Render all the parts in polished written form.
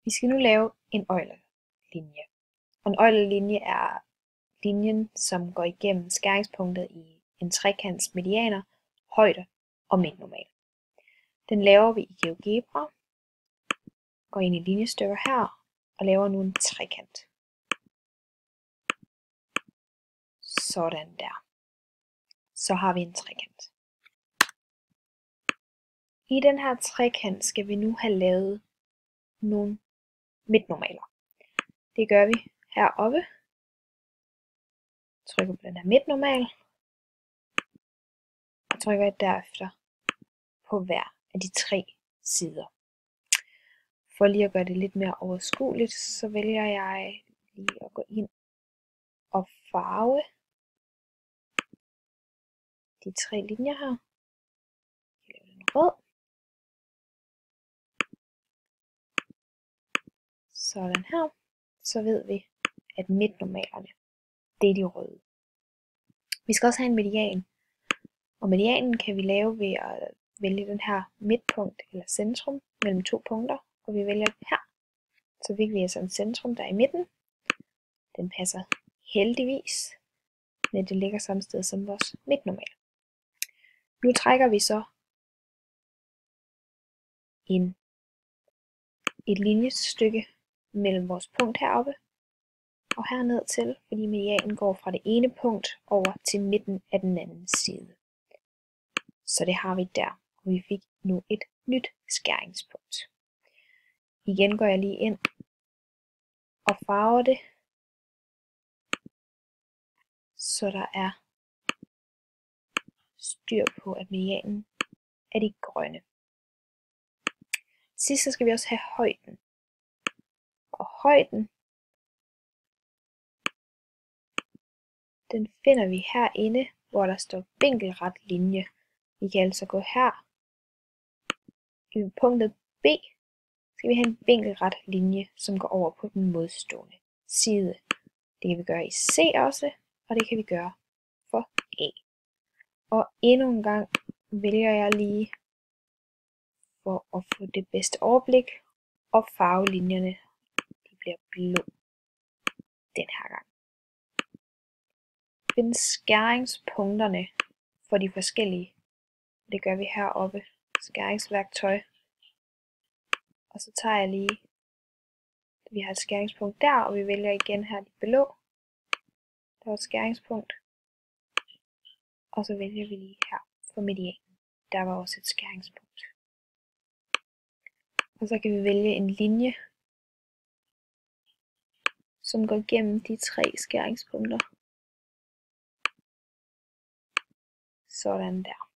Vi skal nu lave en Euler-linje. Og en Euler-linje er linjen, som går igennem skæringspunktet i en trekants medianer, højde og midtnormal. Den laver vi i GeoGebra, går ind i linjestykker her og laver nu en trekant. Sådan der. Så har vi en trekant. I den her trekant skal vi nu have lavet nogle midtnormaler. Det gør vi heroppe. Trykker på den her midtnormal. Og trykker derefter på hver af de 3 sider. For lige at gøre det lidt mere overskueligt, så vælger jeg lige at gå ind og farve de 3 linjer her. Jeg laver den rød. Sådan her. Så ved vi, at midtnormalerne, det er de røde. Vi skal også have en median. Og medianen kan vi lave ved at vælge den her midtpunkt eller centrum mellem 2 punkter. Og vi vælger den her. Så fik vi altså en centrum, der er i midten. Den passer heldigvis, men det ligger samme sted som vores midtnormal. Nu trækker vi så et linjestykke mellem vores punkt heroppe og herned til, fordi medianen går fra det ene punkt over til midten af den anden side. Så det har vi der, og vi fik nu et nyt skæringspunkt. Igen går jeg lige ind og farver det, så der er styr på, at medianen er de grønne. Sidst så skal vi også have højden. Og højden, den finder vi herinde, hvor der står vinkelret linje. Vi kan altså gå her i punktet B, skal vi have en vinkelret linje, som går over på den modstående side. Det kan vi gøre i C også, og det kan vi gøre for A. Og endnu en gang vælger jeg lige for at få det bedste overblik og farve linjerne. De bliver blå den her gang. Find skæringspunkterne for de forskellige. Det gør vi heroppe. Skæringsværktøj. Og så tager jeg lige, vi har et skæringspunkt der, og vi vælger igen her de blå. Der var et skæringspunkt. Og så vælger vi lige her for medianen. Der var også et skæringspunkt. Og så kan vi vælge en linje, som går igennem de 3 skæringspunkter. Sådan der.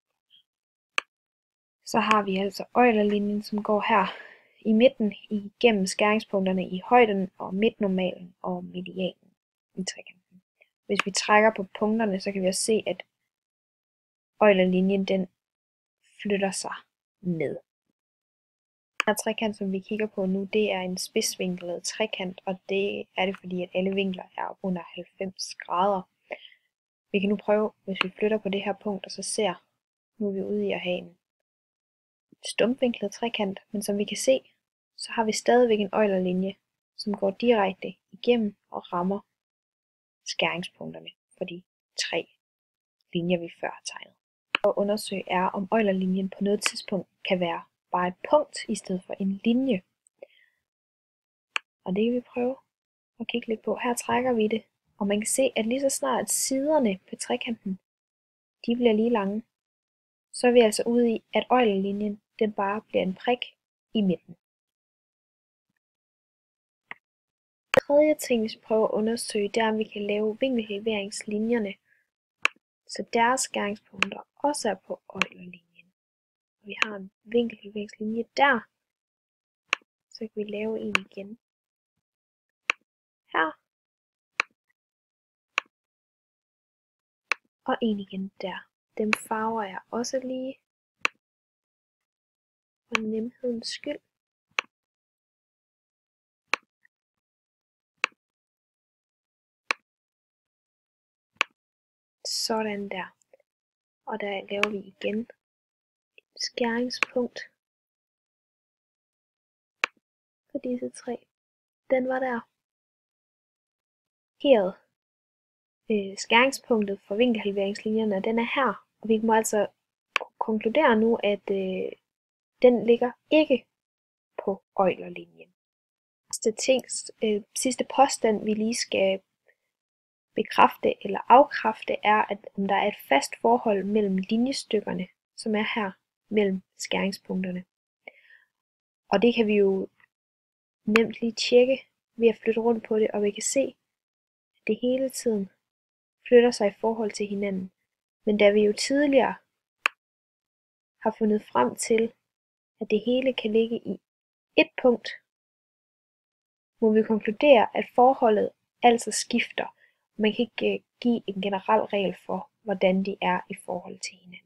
Så har vi altså Euler-linjen, som går her i midten igennem skæringspunkterne i højden og midtnormalen og medianen i trekanten. Hvis vi trækker på punkterne, så kan vi også se, at Euler-linjen den flytter sig med. Den her trekant, som vi kigger på nu, det er en spidsvinklet trekant, og det er det, fordi at alle vinkler er under 90 grader. Vi kan nu prøve, hvis vi flytter på det her punkt, og så ser, nu er vi ude i at have en stumpvinklet trekant, men som vi kan se, så har vi stadigvæk en Euler-linje, som går direkte igennem og rammer skæringspunkterne for de 3 linjer, vi før har tegnet. Og at undersøge er, om Euler-linjen på noget tidspunkt kan være bare et punkt i stedet for en linje. Og det kan vi prøve at kigge lidt på. Her trækker vi det, og man kan se, at lige så snart at siderne på trekanten, de bliver lige lange, så er vi altså ude i, at Euler-linjen den bare bliver en prik i midten. Den tredje ting, vi skal prøve at undersøge, det er, om vi kan lave vinkelhalveringslinjerne, så deres skæringspunkter også er på Euler-linjen. Og vi har en vinkelhalveringslinje der, så kan vi lave en igen her, og en igen der. Dem farver jeg også lige for nemhedens skyld. Sådan der. Og der laver vi igen et skæringspunkt. for disse tre. Den var der. Her skæringspunktet for vinkelhalveringslinjerne, den er her, og vi må altså konkludere nu, at den ligger ikke på Euler-linjen. Sidste påstand, vi lige skal bekræfte eller afkræfte, er, at om der er et fast forhold mellem linjestykkerne, som er her mellem skæringspunkterne. Og det kan vi jo nemt lige tjekke ved at flytte rundt på det, og vi kan se, at det hele tiden flytter sig i forhold til hinanden. Men da vi jo tidligere har fundet frem til, at det hele kan ligge i et punkt, må vi konkludere, at forholdet altså skifter. Man kan ikke give en generel regel for, hvordan de er i forhold til hinanden.